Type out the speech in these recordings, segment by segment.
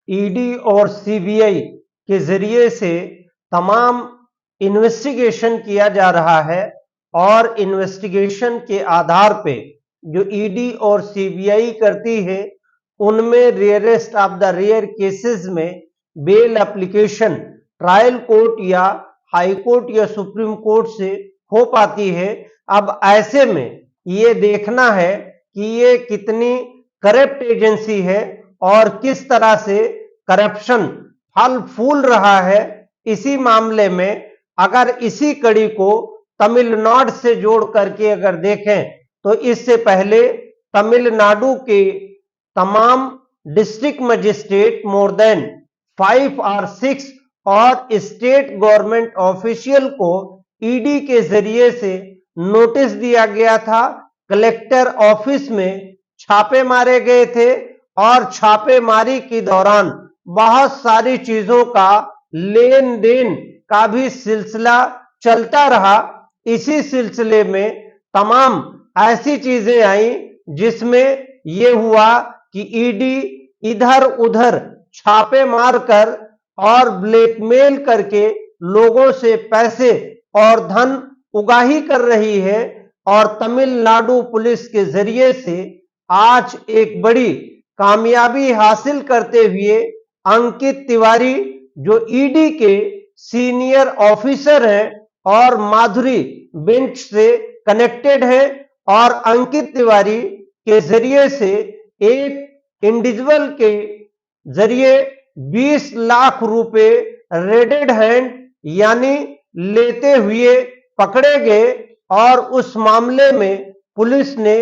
ED और CBI के जरिए से तमाम इन्वेस्टिगेशन किया जा रहा है और इन्वेस्टिगेशन के आधार पे जो ईडी और सीबीआई करती है उनमें rarest of the rare cases में बेल एप्लीकेशन ट्रायल कोर्ट या हाई कोर्ट या सुप्रीम कोर्ट से हो पाती है। अब ऐसे में ये देखना है कि ये कितनी करप्ट एजेंसी है और किस तरह से करप्शन फल फूल रहा है। इसी मामले में अगर इसी कड़ी को तमिलनाडु से जोड़ करके अगर देखें तो इससे पहले तमिलनाडु के तमाम डिस्ट्रिक्ट मजिस्ट्रेट मोर देन 5 और 6 और स्टेट गवर्नमेंट ऑफिशियल को ईडी के जरिए से नोटिस दिया गया था। कलेक्टर ऑफिस में छापे मारे गए थे और छापेमारी के दौरान बहुत सारी चीजों का लेन देन का भी सिलसिला चलता रहा। इसी सिलसिले में तमाम ऐसी चीजें आई जिसमें यह हुआ कि ईडी इधर उधर छापे मारकर और ब्लैकमेल करके लोगों से पैसे और धन उगाही कर रही है। और तमिलनाडु पुलिस के जरिए से आज एक बड़ी कामयाबी हासिल करते हुए अंकित तिवारी जो ईडी के सीनियर ऑफिसर हैं और माधुरी बेंच से कनेक्टेड है और अंकित तिवारी के जरिए से एक इंडिविजुअल के जरिए 20 लाख रुपए रेडेड हैंड यानी लेते हुए पकड़े गए और उस मामले में पुलिस ने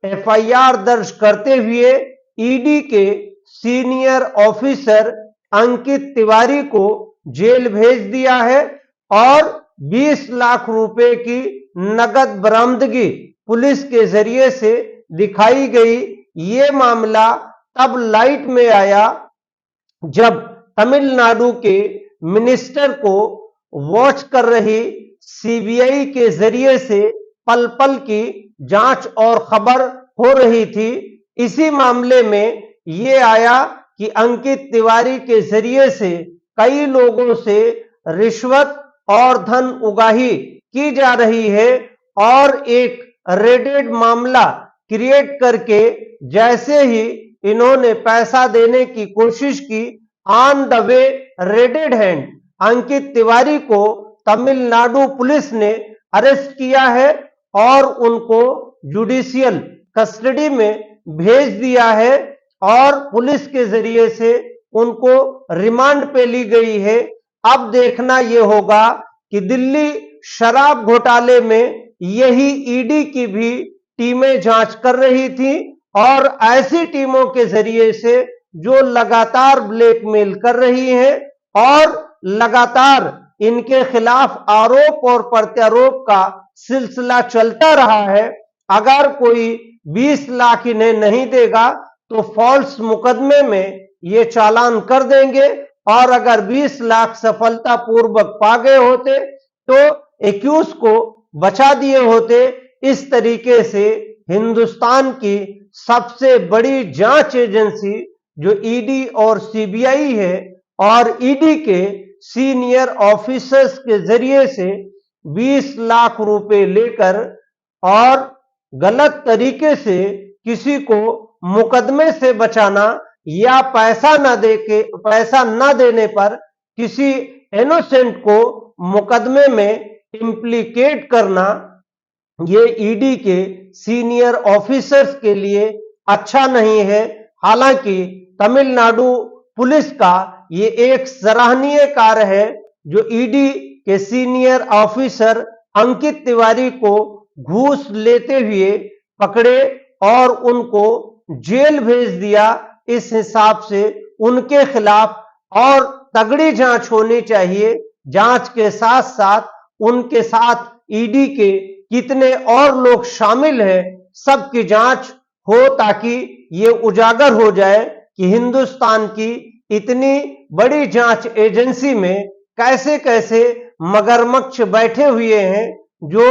एफआईआर दर्ज करते हुए ईडी के सीनियर ऑफिसर अंकित तिवारी को जेल भेज दिया है और 20 लाख रुपए की नगद बरामदगी पुलिस के जरिए से दिखाई गई। ये मामला तब लाइट में आया जब तमिलनाडु के मिनिस्टर को वॉच कर रही सीबीआई के जरिए से पल पल की जांच और खबर हो रही थी। इसी मामले में ये आया कि अंकित तिवारी के जरिए से कई लोगों से रिश्वत और धन उगाही की जा रही है और एक रेडेड मामला क्रिएट करके जैसे ही इन्होंने पैसा देने की कोशिश की on the way red handed Ankit Tiwari को तमिलनाडु पुलिस ने अरेस्ट किया है और उनको जुडिशियल कस्टडी में भेज दिया है और पुलिस के जरिए से उनको रिमांड पे ली गई है। अब देखना यह होगा कि दिल्ली शराब घोटाले में यही ईडी की भी टीमें जांच कर रही थी और ऐसी टीमों के जरिए से जो लगातार ब्लैकमेल कर रही हैं और लगातार इनके खिलाफ आरोप और प्रत्यारोप का सिलसिला चलता रहा है। अगर कोई 20 लाख इन्हें नहीं देगा तो फॉल्स मुकदमे में ये चालान कर देंगे और अगर 20 लाख सफलतापूर्वक पा गए होते तो एक्यूज को बचा दिए होते। इस तरीके से हिंदुस्तान की सबसे बड़ी जांच एजेंसी जो ईडी और सीबीआई है और ईडी के सीनियर ऑफिसर्स के जरिए से 20 लाख रुपए लेकर और गलत तरीके से किसी को मुकदमे से बचाना या पैसा न देने पर किसी इनोसेंट को मुकदमे में इंप्लीकेट करना ये ईडी के सीनियर ऑफिसर्स के लिए अच्छा नहीं है। हालांकि तमिलनाडु पुलिस का ये एक सराहनीय कार्य है जो ईडी के सीनियर ऑफिसर अंकित तिवारी को घूस लेते हुए पकड़े और उनको जेल भेज दिया। इस हिसाब से उनके खिलाफ और तगड़ी जांच होनी चाहिए। जांच के साथ साथ उनके साथ ईडी के कितने और लोग शामिल हैं सबकी जांच हो ताकि ये उजागर हो जाए कि हिंदुस्तान की इतनी बड़ी जांच एजेंसी में कैसे कैसे मगरमच्छ बैठे हुए हैं जो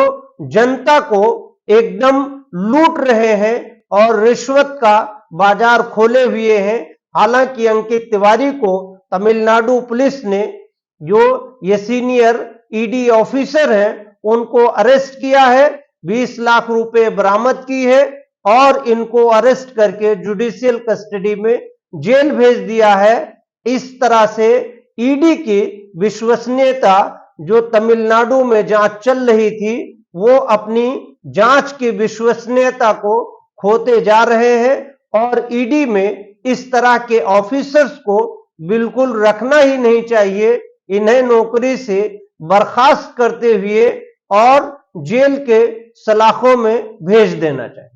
जनता को एकदम लूट रहे हैं और रिश्वत का बाजार खोले हुए हैं। हालांकि अंकित तिवारी को तमिलनाडु पुलिस ने, जो ये सीनियर ईडी ऑफिसर हैं, उनको अरेस्ट किया है, 20 लाख रुपए बरामद की है और इनको अरेस्ट करके जुडिशियल कस्टडी में जेल भेज दिया है। इस तरह से ईडी की विश्वसनीयता, जो तमिलनाडु में जांच चल रही थी, वो अपनी जांच की विश्वसनीयता को खोते जा रहे हैं और ईडी में इस तरह के ऑफिसर्स को बिल्कुल रखना ही नहीं चाहिए। इन्हें नौकरी से बर्खास्त करते हुए और जेल के सलाखों में भेज देना चाहिए।